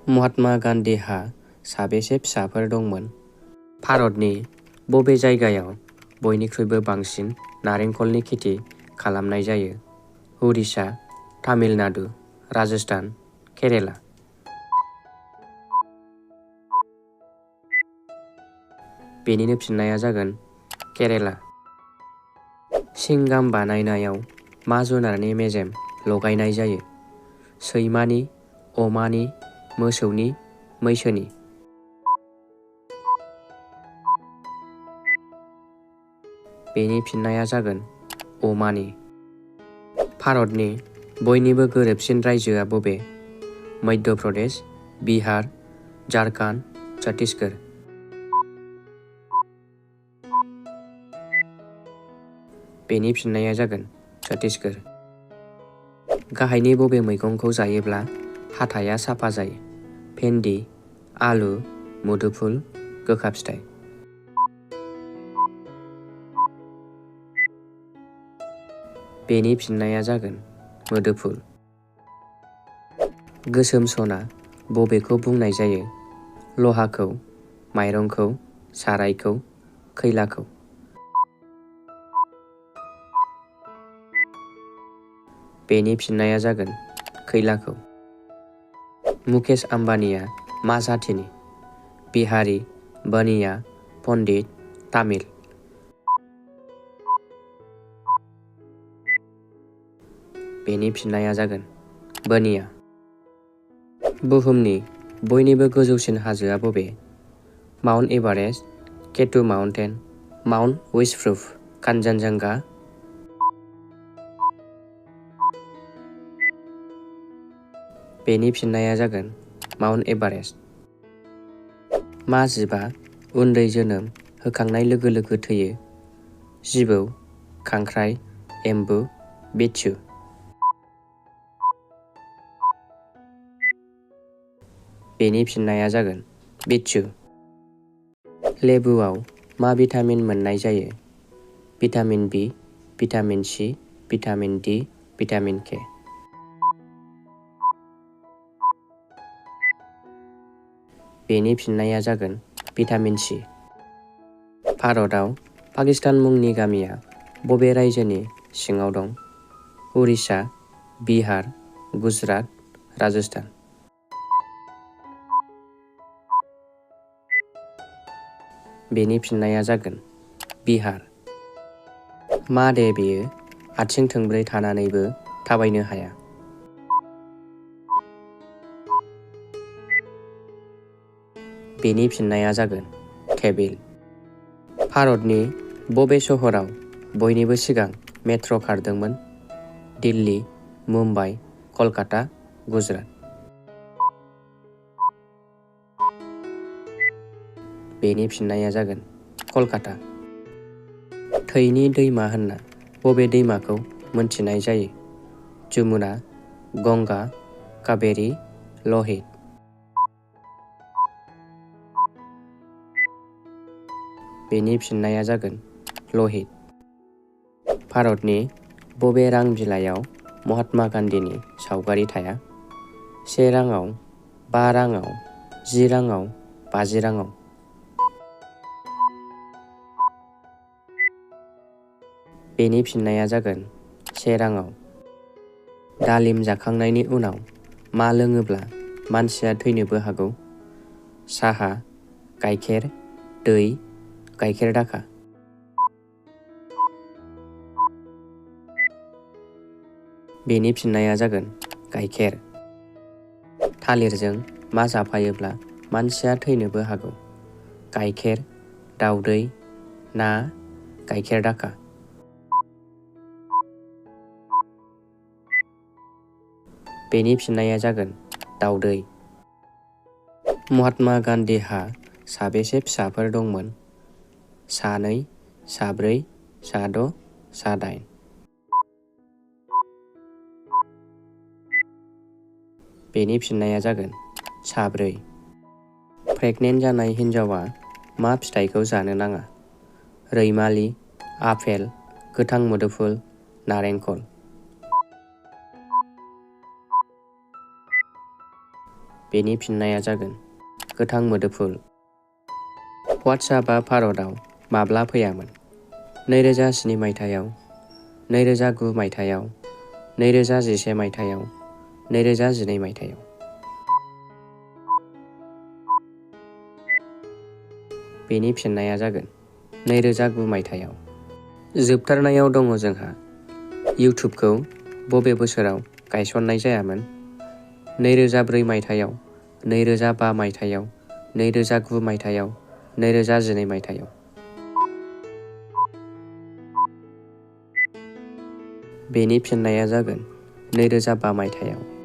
महात्मा गान्धीहा साबेसे फिसाफोर दंमोन? भारतनि बबे जायगायाव बयनिख्रुइबो बांसिन नारेंखलनि खेथि खालामनाय जायो? उरिष्या, तामिलनाडु, राजस्थान, केरेला। बेनिनो फिननाया जागोन केरेला। सिंगाम बानायनायाव मा जुनारनि मेजेम लगायनाय जायो? सैमानि, अमानि, मोसौनि, मैसोनि। बेनि फिननाया जागोन अमानि। भारतनि बयनिबो गोरिबसिन रायजोआ बबे? मध्य प्रदेश, बिहार, झारखन्ड, छत्तीसगढ़। बेनि फिननाया जागोन छत्तीसगढ़। गाहायनि बबे मैगंखौ जायोब्ला हाथाइया साफा जायो? भेन्दि, आलु, मुदुफुल, गोखा फिथाइ। बेनि फिननाया जागोन मुदुफुल। गोसोम सना बबेखौ बुंनाय जायो? लहाखौ, माइरंखौ, सारायखौ, खैलाखौ। बेनि फिननाया जागोन खैलाखौ। मुकेश आम्बानीआ मा जाथिनि? बिहारी, बनिया, पन्डित, तामिल। बेनि फिननाया जागोन बनिया। बुहुमनि बयनिबो गोजौसिन हाजोआ बबे? Mount Everest, K two mountain, mount विशप्रुफ, कान्चनजंगा। बेनि फिननाया जागोन माउन्ट एभारेस्ट। मा जिबआ उन्दै जोनोम होखांनाय लोगो लोगो थैयो? जिबौ, खांख्राइ, एम्बु, बिच्छू। बेनि फिननाया जागोन बिच्छू। लेबुआव मा भिटामिन मोननाय जायो? Vitamin B, vitamin C, vitamin D, vitamin K. बेनि फिननाया जागोन भिटामिन सि। भारतआव पाकिस्तान मुंनि गामिया बबे रायजोनि सिङाव दं? उरिष्या, बिहार, गुजरात, राजस्थान। बेनि फिननाया जागोन बिहार। मा दे बेयो आथिं थोंब्रै थानानैबो थाबायनो हाया? बेनि फिननाया जागोन टेबिल। भारतनि बबे सहराव बयनिबो सिगां मेट्र' खारदोंमोन? दिल्ली, मुम्बाइ, कलकाता, गुजरात। बेनि फिननाया जागोन कलकाता। थैनि दैमा होनना बबे दैमाखौ मोनथिनाय जायो? जमुना, गंगा, काबेरी, लहित। बेनि फिननाया जागोन लहित। भारतनि बबे रां बिलाइयाव महात्मा गान्धीनि सावगारि थाया? 1 राङाव, 5 राङाव, 10 राङाव, 50 राङाव। बेनि फिननाया जागोन 1 राङाव। दालिम जाखांनायनि उनाव मा लोङोब्ला मानसिया थैनोबो हागौ? साहा, गाइखेर, दै, गाइखेर दाखा। बेनि फिननाया जागोन गाइखेर। थालिरजों मा जाफायोब्ला मानसिया थैनोबो हागौ? गाइखेर, दाउदै, ना, गाइखेर दाखा। बेनि फिननाया जागोन दाउदै। महात्मा गान्धीहा साबेसे फिसाफोर दंमोन? 2, 4, 6, 8। बेनि फिननाया जागोन 4। प्रेगनेन्ट जानाय हिन्जावा मा फिथाइखौ जानो नाङा? रैमालि, आपेल, गोथां मुदुफुल, नारेंखल। बेनि फिननाया जागोन गोथां मोदोमफुल। व्हाट्सएपआ भारतआव माब्ला फैयामोन? 2007 मायथाइयाव, 2009 मायथाइयाव, 2011 मायथाइयाव, 2012 मायथाइयाव। बेनि फिननाया जागोन 2009 मायथाइयाव। जोबथारनायाव दङ जोंहा इउटुबखौ बबे बोसोराव गायसननाय जायामोन? 2004 मायथाइयाव, 2005 मायथाइयाव, 2009 मायथाइयाव, 2012 मायथाइयाव। बेनि फिननाया जागोन 2005 मायथाइयाव।